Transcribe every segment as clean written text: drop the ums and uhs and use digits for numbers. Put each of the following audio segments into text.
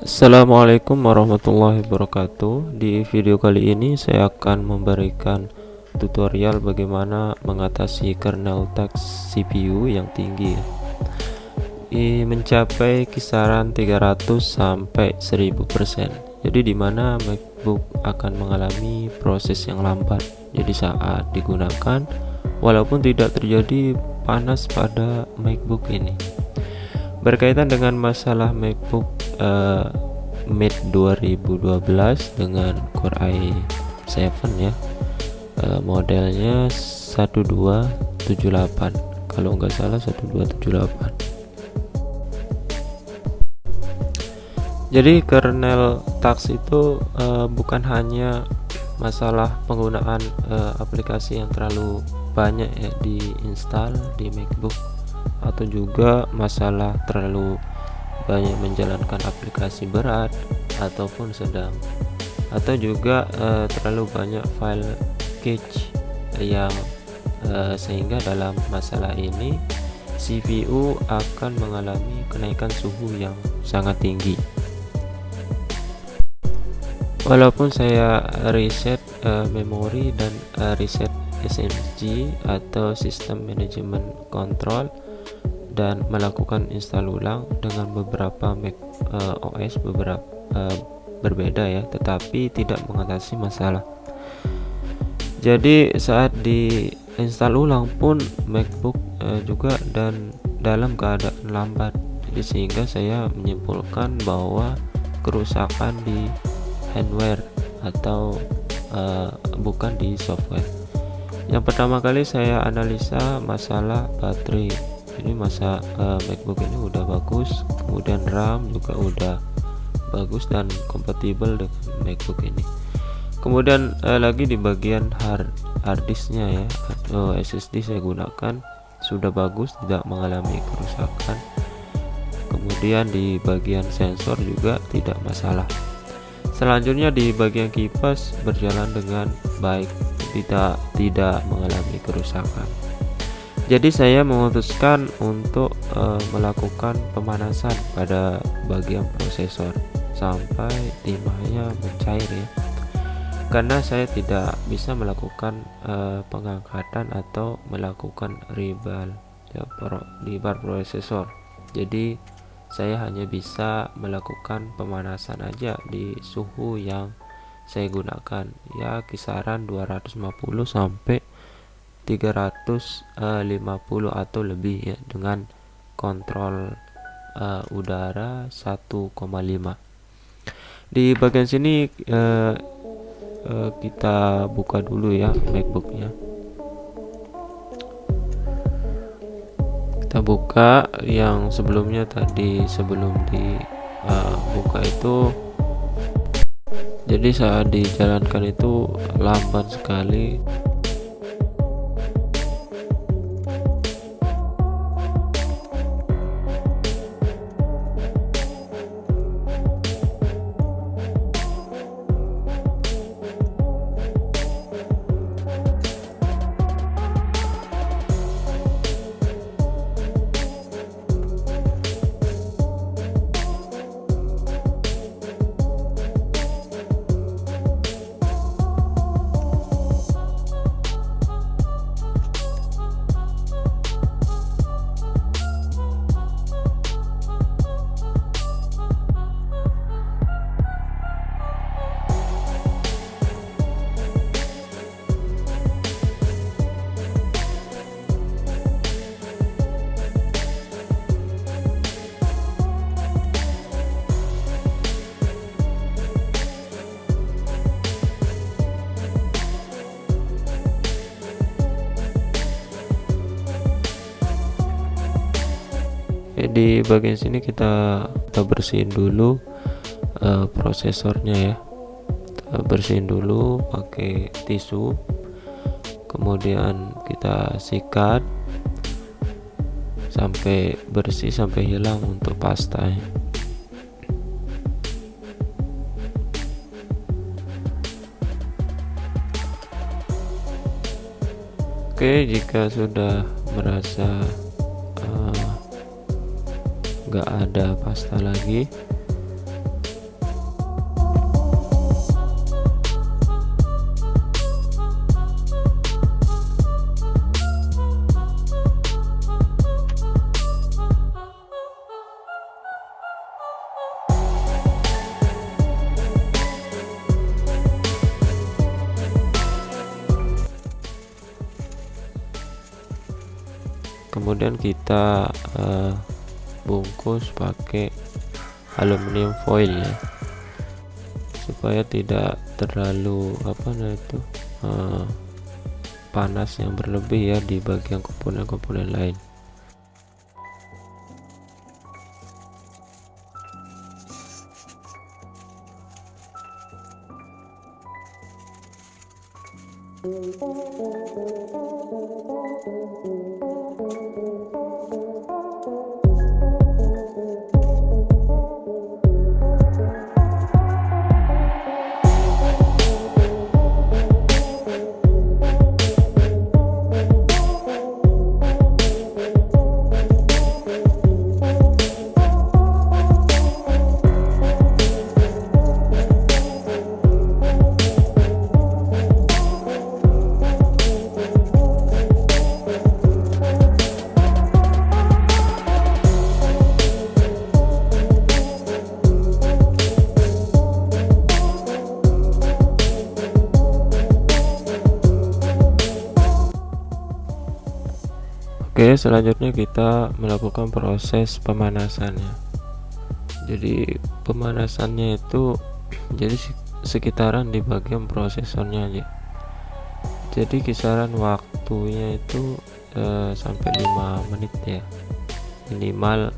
Assalamualaikum warahmatullahi wabarakatuh. Di video kali ini saya akan memberikan tutorial bagaimana mengatasi kernel tax CPU yang tinggi, mencapai kisaran 300 sampai 1000%. Jadi dimana MacBook akan mengalami proses yang lambat. Jadi saat digunakan, walaupun tidak terjadi panas pada MacBook ini. Berkaitan dengan masalah MacBook Mate 2012 dengan Core i7 ya, modelnya 1278, kalau nggak salah 1278. Jadi kernel tax itu bukan hanya masalah penggunaan aplikasi yang terlalu banyak ya diinstal di MacBook, atau juga masalah terlalu banyak menjalankan aplikasi berat ataupun sedang, atau juga terlalu banyak file cache yang sehingga dalam masalah ini CPU akan mengalami kenaikan suhu yang sangat tinggi. Walaupun saya reset memori dan reset SMG atau System Management Control dan melakukan install ulang dengan beberapa Mac OS berbeda ya, tetapi tidak mengatasi masalah. Jadi saat di install ulang pun MacBook juga dan dalam keadaan lambat. Jadi sehingga saya menyimpulkan bahwa kerusakan di hardware atau bukan di software. Yang pertama kali saya analisa masalah baterai. Ini MacBook ini udah bagus, kemudian RAM juga udah bagus dan kompatibel dengan MacBook ini. Kemudian lagi di bagian hard disknya ya, atau SSD saya gunakan sudah bagus, tidak mengalami kerusakan. Kemudian di bagian sensor juga tidak masalah. Selanjutnya di bagian kipas berjalan dengan baik, tidak mengalami kerusakan. Jadi saya memutuskan untuk melakukan pemanasan pada bagian prosesor sampai timahnya mencair ya, karena saya tidak bisa melakukan pengangkatan atau melakukan rebal ya, di bar prosesor. Jadi saya hanya bisa melakukan pemanasan aja di suhu yang saya gunakan ya, kisaran 250 sampai 350 atau lebih ya, dengan kontrol udara 1,5. Di bagian sini kita buka dulu ya MacBooknya. Kita buka yang sebelumnya tadi, sebelum dibuka itu, jadi saat dijalankan itu lambat sekali. Di bagian sini kita bersihin dulu prosesornya ya. Kita bersihin dulu pakai tisu, kemudian kita sikat sampai bersih, sampai hilang untuk pasta ya. Oke, jika sudah merasa nggak ada pasta lagi. Kemudian kita bungkus pakai aluminium foil ya, supaya tidak terlalu panas yang berlebih ya di bagian komponen-komponen lain. Oke, selanjutnya kita melakukan proses pemanasannya. Jadi pemanasannya itu jadi sekitaran di bagian prosesornya aja. Jadi kisaran waktunya itu sampai 5 menit ya, minimal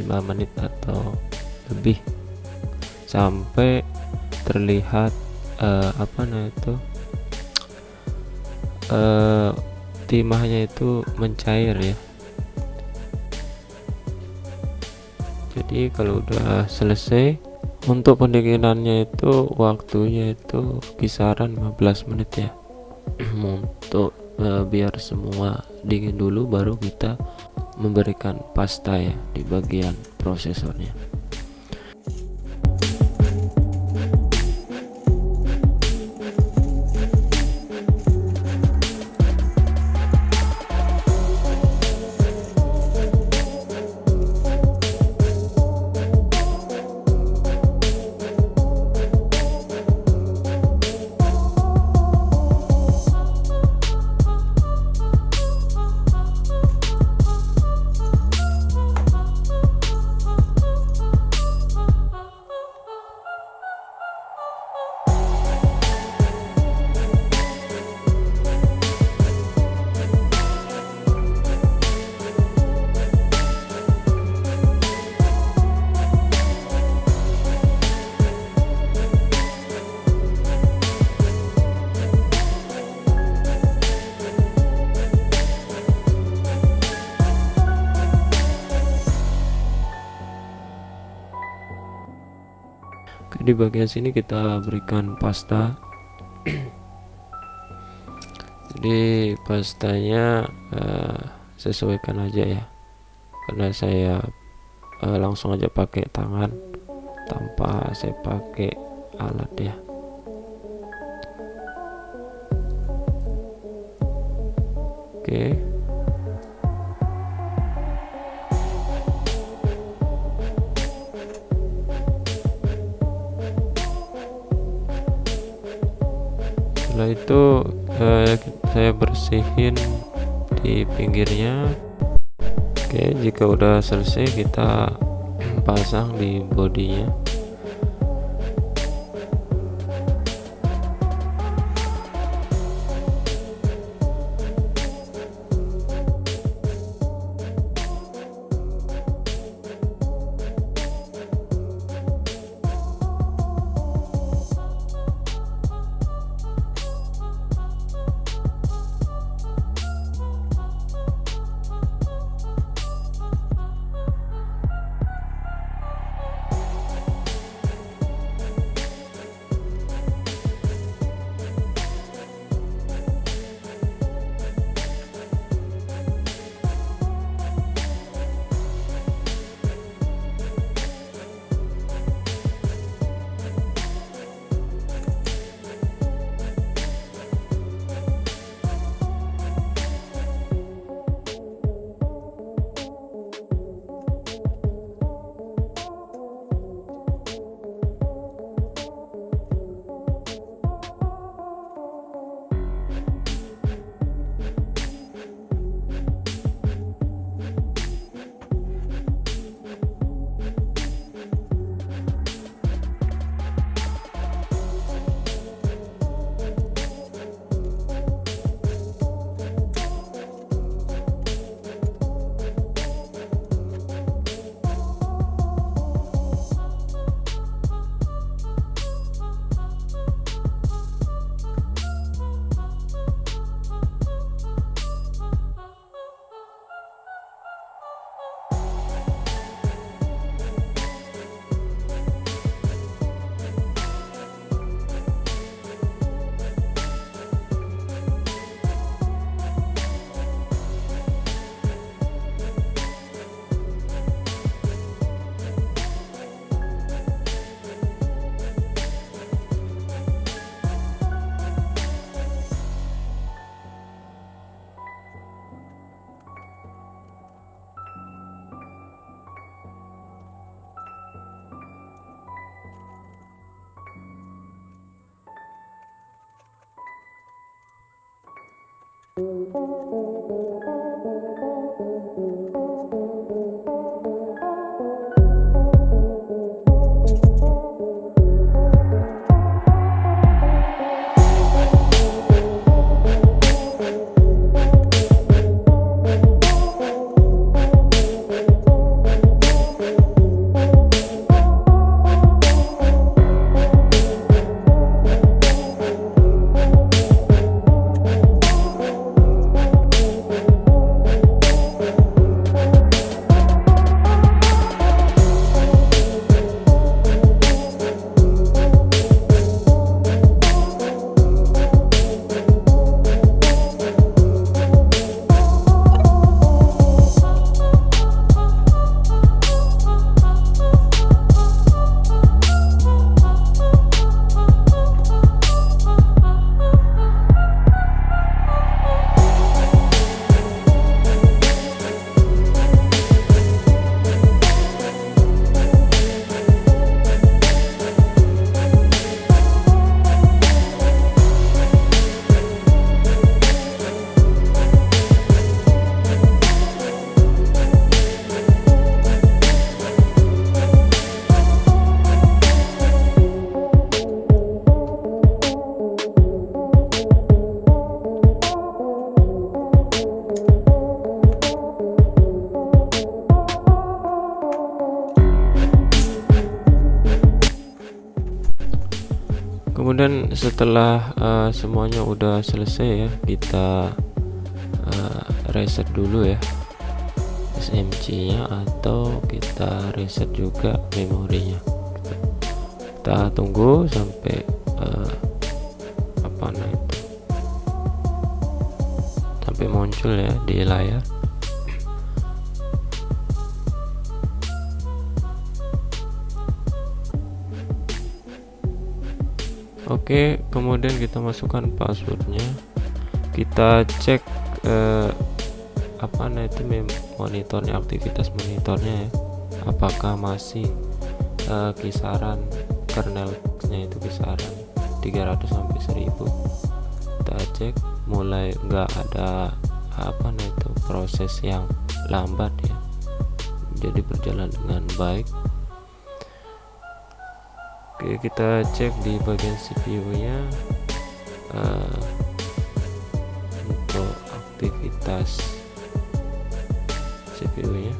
5 menit atau lebih, sampai terlihat timahnya itu mencair ya. Jadi kalau udah selesai, untuk pendinginannya itu waktunya itu kisaran 15 menit ya. Untuk biar semua dingin dulu, baru kita memberikan pasta ya di bagian prosesornya. Di bagian sini kita berikan pasta. Jadi pastanya sesuaikan aja ya, karena saya langsung aja pakai tangan tanpa saya pakai alat ya. Oke. Setelah itu saya bersihin di pinggirnya. Oke, jika udah selesai kita pasang di bodinya. Kemudian setelah semuanya udah selesai ya, kita reset dulu ya SMC nya, atau kita reset juga memorinya. Kita tunggu sampai sampai muncul ya di layar. Oke, kemudian kita masukkan passwordnya. Kita cek monitornya, aktivitas monitornya ya, apakah masih kisaran kernel-nya itu kisaran 300 sampai 1000. Kita cek mulai nggak ada proses yang lambat ya, jadi berjalan dengan baik. Oke, kita cek di bagian CPU nya untuk aktivitas CPU nya,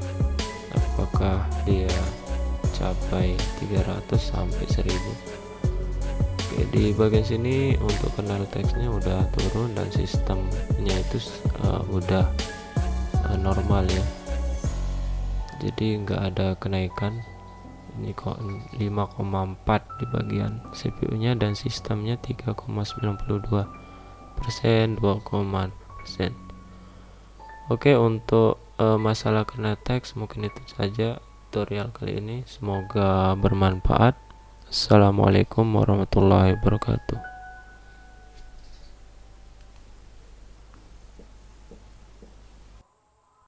apakah dia capai 300 sampai 1000. Oke, di bagian sini untuk kernel teksnya udah turun dan sistemnya itu udah normal ya, jadi nggak ada kenaikan. Ini kok 5,4 di bagian CPU nya, dan sistemnya 3,92%, 2,%. Oke, untuk masalah kernel teks mungkin itu saja tutorial kali ini, semoga bermanfaat. Assalamualaikum warahmatullahi wabarakatuh.